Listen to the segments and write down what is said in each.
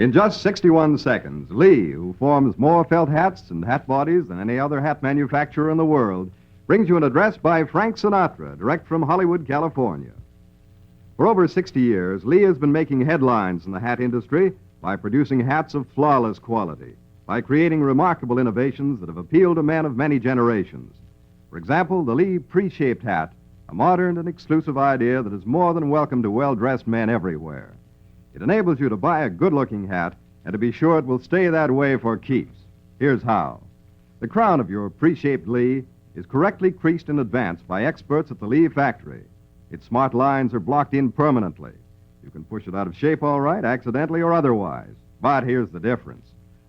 In just 61 seconds, Lee, who forms more felt hats and hat bodies than any other hat manufacturer in the world, brings you an address by Frank Sinatra, direct from Hollywood, California. For over 60 years, Lee has been making headlines in the hat industry by producing hats of flawless quality, by creating remarkable innovations that have appealed to men of many generations. For example, the Lee pre-shaped hat, a modern and exclusive idea that is more than welcome to well-dressed men everywhere. It enables you to buy a good-looking hat and to be sure it will stay that way for keeps. Here's how. The crown of your pre-shaped Lee is correctly creased in advance by experts at the Lee factory. Its smart lines are blocked in permanently. You can push it out of shape all right, accidentally or otherwise. But here's the difference.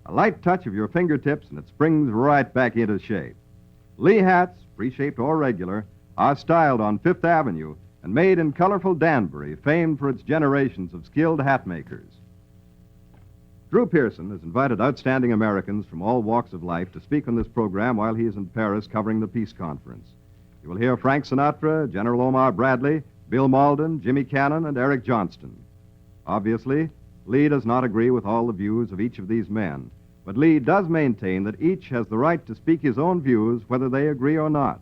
A light touch of your fingertips and it springs right back into shape. Lee hats, pre-shaped or regular, are styled on Fifth Avenue and made in colorful Danbury, famed for its generations of skilled hat makers. DREW PEARSON has invited outstanding Americans from all walks of life to speak on this program while he is in Paris covering the peace conference. You will hear Frank Sinatra, General Omar Bradley, Bill Malden, Jimmy Cannon, and Eric Johnston. Obviously, Lee does not agree with all the views of each of these men, but Lee does maintain that each has the right to speak his own views whether they agree or not.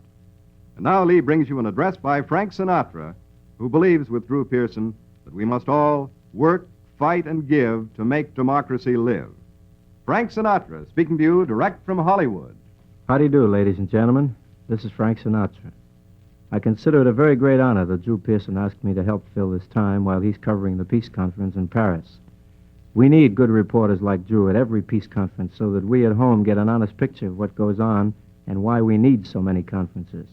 And now Lee brings you an address by Frank Sinatra, who believes with DREW PEARSON that we must all work, fight, and give to make democracy live. Frank Sinatra, speaking to you direct from Hollywood. How do you do, ladies and gentlemen? This is Frank Sinatra. I consider it a very great honor that DREW PEARSON asked me to help fill this time while he's covering the peace conference in Paris. We need good reporters like Drew at every peace conference so that we at home get an honest picture of what goes on and why we need so many conferences.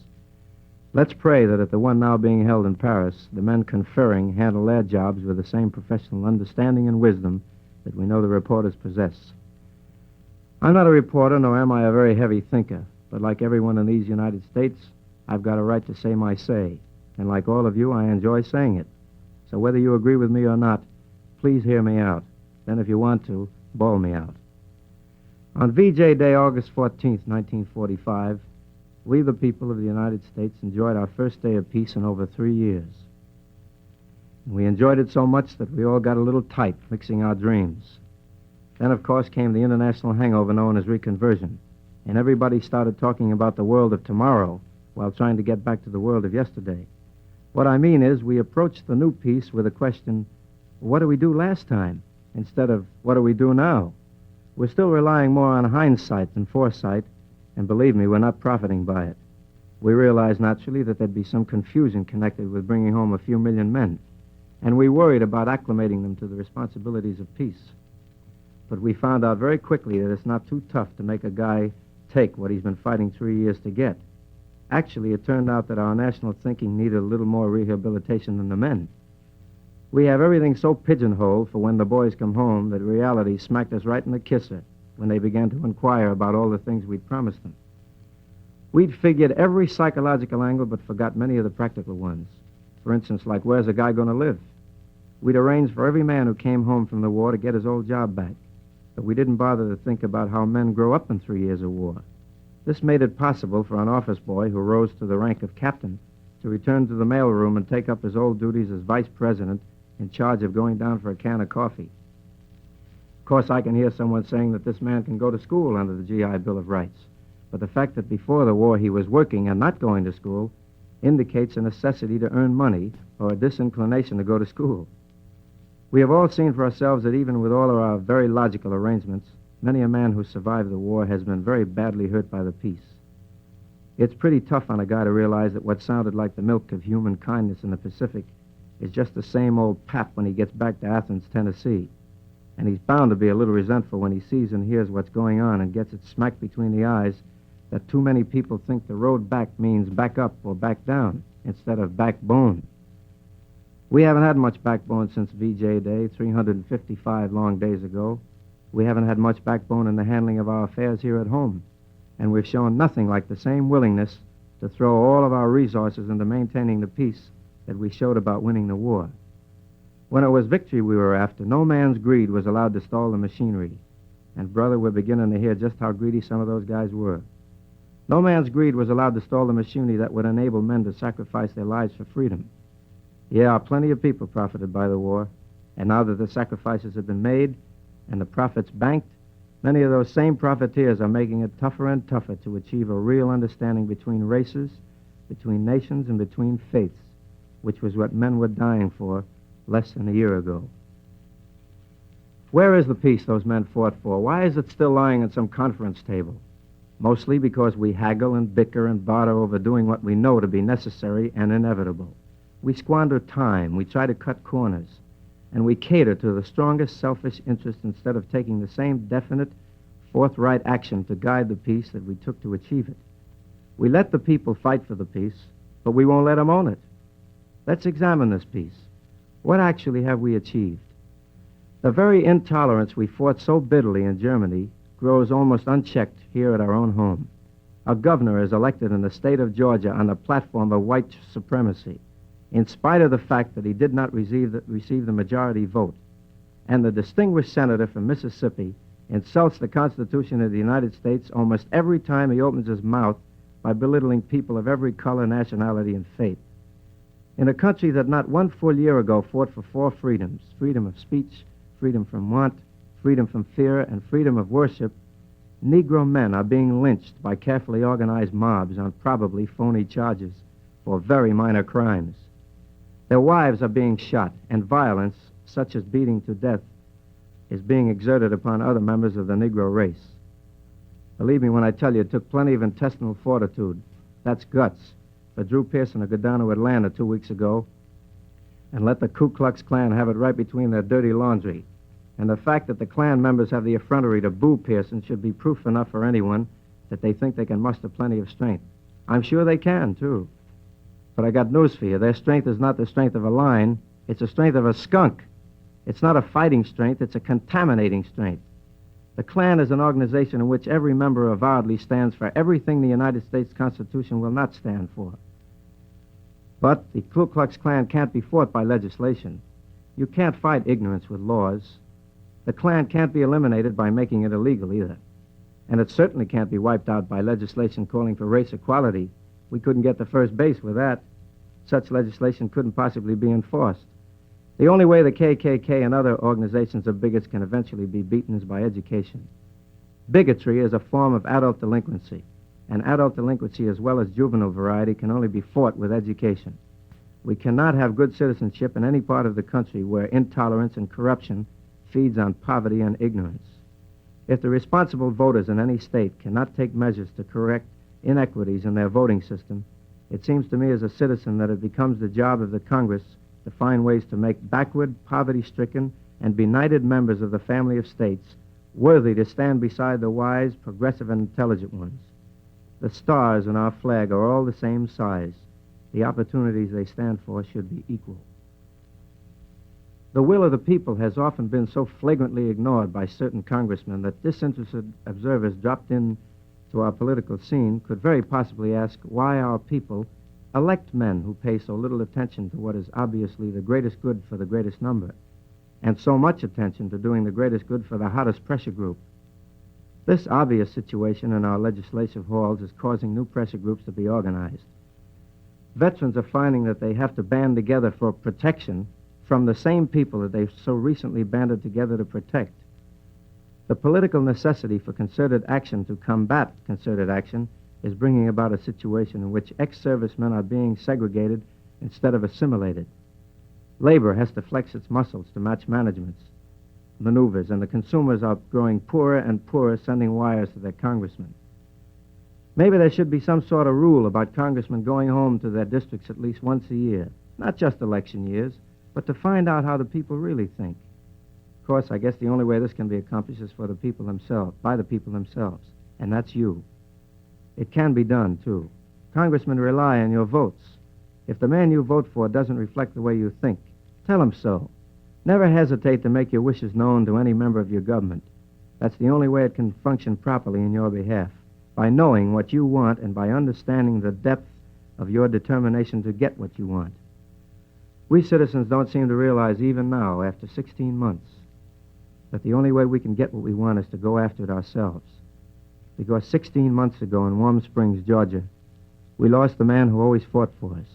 Let's pray that at the one now being held in Paris, the men conferring handle their jobs with the same professional understanding and wisdom that we know the reporters possess. I'm not a reporter, nor am I a very heavy thinker, but like everyone in these United States, I've got a right to say my say. And like all of you, I enjoy saying it. So whether you agree with me or not, please hear me out. Then if you want to, bawl me out. On VJ Day, August 14th, 1945, we, the people of the United States, enjoyed our first day of peace in over 3 years. And we enjoyed it so much that we all got a little tight, mixing our dreams. Then, of course, came the international hangover known as reconversion, and everybody started talking about the world of tomorrow while trying to get back to the world of yesterday. What I mean is, we approached the new peace with a question, what did we do last time, instead of what do we do now? We're still relying more on hindsight than foresight, and believe me, we're not profiting by it. We realized naturally that there'd be some confusion connected with bringing home a few million men, and we worried about acclimating them to the responsibilities of peace. But we found out very quickly that it's not too tough to make a guy take what he's been fighting 3 years to get. Actually, it turned out that our national thinking needed a little more rehabilitation than the men. We have everything so pigeonholed for when the boys come home that reality smacked us right in the kisser when they began to inquire about all the things we'd promised them. We'd figured every psychological angle but forgot many of the practical ones. For instance, like where's a guy going to live? We'd arranged for every man who came home from the war to get his old job back, but we didn't bother to think about how men grow up in 3 years of war. This made it possible for an office boy who rose to the rank of captain to return to the mailroom and take up his old duties as vice president in charge of going down for a can of coffee. Of course, I can hear someone saying that this man can go to school under the GI Bill of Rights, but the fact that before the war he was working and not going to school indicates a necessity to earn money or a disinclination to go to school. We have all seen for ourselves that even with all of our very logical arrangements, many a man who survived the war has been very badly hurt by the peace. It's pretty tough on a guy to realize that what sounded like the milk of human kindness in the Pacific is just the same old pap when he gets back to Athens, Tennessee. And he's bound to be a little resentful when he sees and hears what's going on and gets it smacked between the eyes that too many people think the road back means back up or back down instead of backbone. We haven't had much backbone since VJ Day, 355 long days ago. We haven't had much backbone in the handling of our affairs here at home. And we've shown nothing like the same willingness to throw all of our resources into maintaining the peace that we showed about winning the war. When it was victory we were after, no man's greed was allowed to stall the machinery. And, brother, we're beginning to hear just how greedy some of those guys were. No man's greed was allowed to stall the machinery that would enable men to sacrifice their lives for freedom. Yeah, plenty of people profited by the war, and now that the sacrifices have been made, and the profits banked, many of those same profiteers are making it tougher and tougher to achieve a real understanding between races, between nations, and between faiths, which was what men were dying for less than a year ago. Where is the peace those men fought for? Why is it still lying on some conference table? Mostly because we haggle and bicker and barter over doing what we know to be necessary and inevitable. We squander time, we try to cut corners, and we cater to the strongest selfish interest instead of taking the same definite, forthright action to guide the peace that we took to achieve it. We let the people fight for the peace, but we won't let them own it. Let's examine this peace. What actually have we achieved? The very intolerance we fought so bitterly in Germany grows almost unchecked here at our own home. Our governor is elected in the state of Georgia on the platform of white supremacy, in spite of the fact that he did not receive the majority vote. And the distinguished senator from Mississippi insults the Constitution of the United States almost every time he opens his mouth by belittling people of every color, nationality, and faith. In a country that not one full year ago fought for 4 freedoms, freedom of speech, freedom from want, freedom from fear, and freedom of worship, Negro men are being lynched by carefully organized mobs on probably phony charges for very minor crimes. Their wives are being shot, and violence, such as beating to death, is being exerted upon other members of the Negro race. Believe me when I tell you it took plenty of intestinal fortitude, that's guts, for DREW Pearson to go down to Atlanta 2 weeks ago and let the Ku Klux Klan have it right between their dirty laundry. And the fact that the Klan members have the effrontery to boo Pearson should be proof enough for anyone that they think they can muster plenty of strength. I'm sure they can, too. But I got news for you. Their strength is not the strength of a lion. It's the strength of a skunk. It's not a fighting strength. It's a contaminating strength. The Klan is an organization in which every member avowedly stands for everything the United States Constitution will not stand for. But the Ku Klux Klan can't be fought by legislation. You can't fight ignorance with laws. The Klan can't be eliminated by making it illegal either. And it certainly can't be wiped out by legislation calling for race equality. We couldn't get to first base with that. Such legislation couldn't possibly be enforced. The only way the KKK and other organizations of bigots can eventually be beaten is by education. Bigotry is a form of adult delinquency, and adult delinquency as well as juvenile variety can only be fought with education. We cannot have good citizenship in any part of the country where intolerance and corruption feeds on poverty and ignorance. If the responsible voters in any state cannot take measures to correct inequities in their voting system, it seems to me as a citizen that it becomes the job of the Congress to find ways to make backward, poverty-stricken, and benighted members of the family of states worthy to stand beside the wise, progressive, and intelligent ones. The stars in our flag are all the same size. The opportunities they stand for should be equal. The will of the people has often been so flagrantly ignored by certain congressmen that disinterested observers dropped in to our political scene could very possibly ask why our people elect men who pay so little attention to what is obviously the greatest good for the greatest number, and so much attention to doing the greatest good for the hottest pressure group. This obvious situation in our legislative halls is causing new pressure groups to be organized. Veterans are finding that they have to band together for protection from the same people that they've so recently banded together to protect. The political necessity for concerted action to combat concerted action is bringing about a situation in which ex-servicemen are being segregated instead of assimilated. Labor has to flex its muscles to match management's maneuvers, and the consumers are growing poorer and poorer, sending wires to their congressmen. Maybe there should be some sort of rule about congressmen going home to their districts at least once a year, not just election years, but to find out how the people really think. Of course, I guess the only way this can be accomplished is for the people themselves, by the people themselves, and that's you. It can be done, too. Congressmen rely on your votes. If the man you vote for doesn't reflect the way you think, tell him so. Never hesitate to make your wishes known to any member of your government. That's the only way it can function properly in your behalf, by knowing what you want and by understanding the depth of your determination to get what you want. We citizens don't seem to realize even now, after 16 months, that the only way we can get what we want is to go after it ourselves. Because 16 months ago in Warm Springs, Georgia, we lost the man who always fought for us.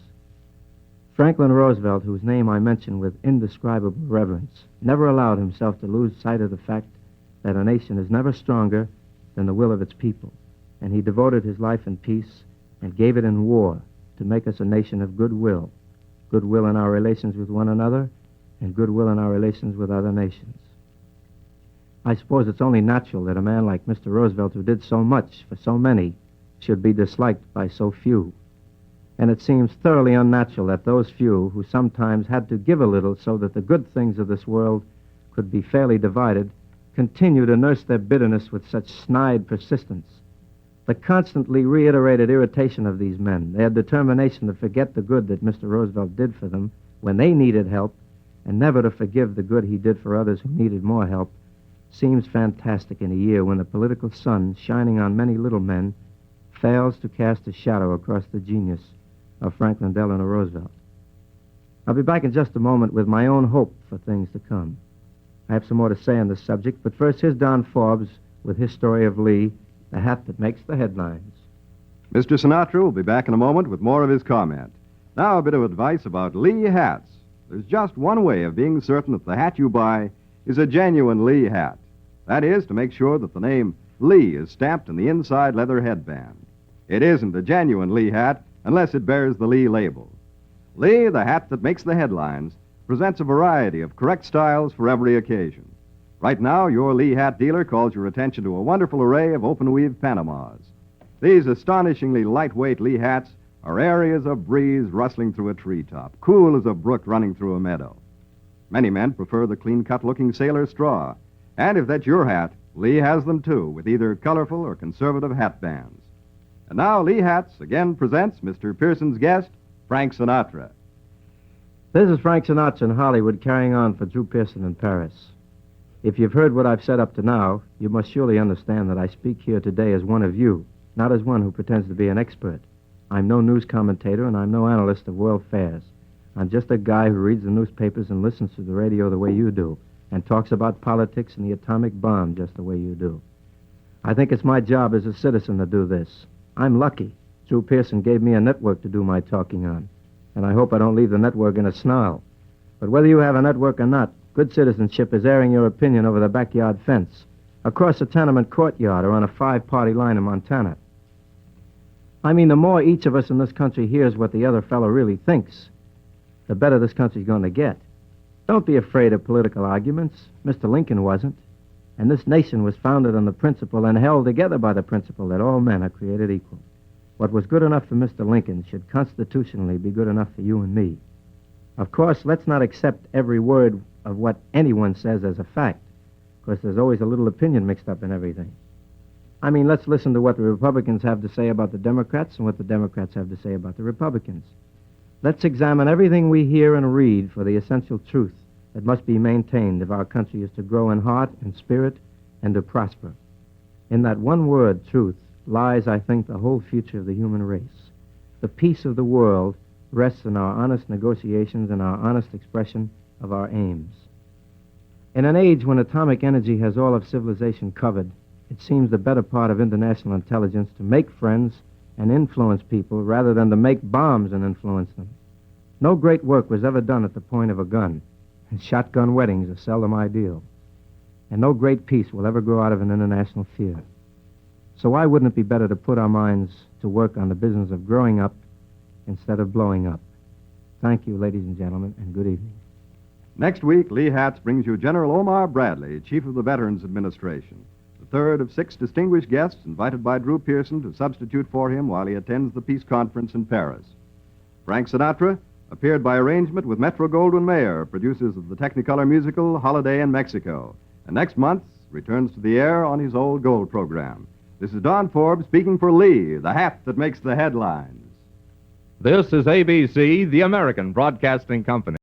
Franklin Roosevelt, whose name I mention with indescribable reverence, never allowed himself to lose sight of the fact that a nation is never stronger than the will of its people. And he devoted his life in peace and gave it in war to make us a nation of goodwill. Goodwill in our relations with one another and goodwill in our relations with other nations. I suppose it's only natural that a man like Mr. Roosevelt, who did so much for so many, should be disliked by so few. And it seems thoroughly unnatural that those few who sometimes had to give a little so that the good things of this world could be fairly divided continue to nurse their bitterness with such snide persistence. The constantly reiterated irritation of these men, their determination to forget the good that Mr. Roosevelt did for them when they needed help and never to forgive the good he did for others who needed more help, seems fantastic in a year when the political sun, shining on many little men, fails to cast a shadow across the genius of Franklin Delano Roosevelt. I'll be back in just a moment with my own hope for things to come. I have some more to say on this subject, but first here's Don Forbes with his story of Lee, the hat that makes the headlines. Mr. Sinatra will be back in a moment with more of his comment. Now, a bit of advice about Lee hats. There's just one way of being certain that the hat you buy is a genuine Lee hat. That is, to make sure that the name Lee is stamped in the inside leather headband. It isn't a genuine Lee hat unless it bears the Lee label. Lee, the hat that makes the headlines, presents a variety of correct styles for every occasion. Right now, your Lee hat dealer calls your attention to a wonderful array of open-weave Panamas. These astonishingly lightweight Lee hats are airy as a breeze rustling through a treetop, cool as a brook running through a meadow. Many men prefer the clean-cut-looking sailor straw. And if that's your hat, Lee has them, too, with either colorful or conservative hat bands. And now, Lee Hats again presents Mr. Pearson's guest, Frank Sinatra. This is Frank Sinatra in Hollywood carrying on for DREW Pearson in Paris. If you've heard what I've said up to now, you must surely understand that I speak here today as one of you, not as one who pretends to be an expert. I'm no news commentator, and I'm no analyst of world affairs. I'm just a guy who reads the newspapers and listens to the radio the way you do, and talks about politics and the atomic bomb just the way you do. I think it's my job as a citizen to do this. I'm lucky. DREW Pearson gave me a network to do my talking on, and I hope I don't leave the network in a snarl. But whether you have a network or not, good citizenship is airing your opinion over the backyard fence, across a tenement courtyard, or on a 5-party line in Montana. I mean, the more each of us in this country hears what the other fellow really thinks, the better this country's going to get. Don't be afraid of political arguments. Mr. Lincoln wasn't. And this nation was founded on the principle and held together by the principle that all men are created equal. What was good enough for Mr. Lincoln should constitutionally be good enough for you and me. Of course, let's not accept every word of what anyone says as a fact, because there's always a little opinion mixed up in everything. I mean, let's listen to what the Republicans have to say about the Democrats and what the Democrats have to say about the Republicans. Let's examine everything we hear and read for the essential truth that must be maintained if our country is to grow in heart and spirit and to prosper. In that one word, truth, lies, I think, the whole future of the human race. The peace of the world rests in our honest negotiations and our honest expression of our aims. In an age when atomic energy has all of civilization covered, it seems the better part of international intelligence to make friends and influence people rather than to make bombs and influence them. No great work was ever done at the point of a gun, and shotgun weddings are seldom ideal. And no great peace will ever grow out of an international fear. So why wouldn't it be better to put our minds to work on the business of growing up instead of blowing up? Thank you, ladies and gentlemen, and good evening. Next week, Lee Hats brings you General Omar Bradley, Chief of the Veterans Administration, the third of 6 distinguished guests invited by DREW Pearson to substitute for him while he attends the peace conference in Paris. Frank Sinatra appeared by arrangement with Metro-Goldwyn-Mayer, producers of the Technicolor musical Holiday in Mexico, and next month returns to the air on his old gold program. This is Don Forbes speaking for Lee, the hat that makes the headlines. This is ABC, the American Broadcasting Company.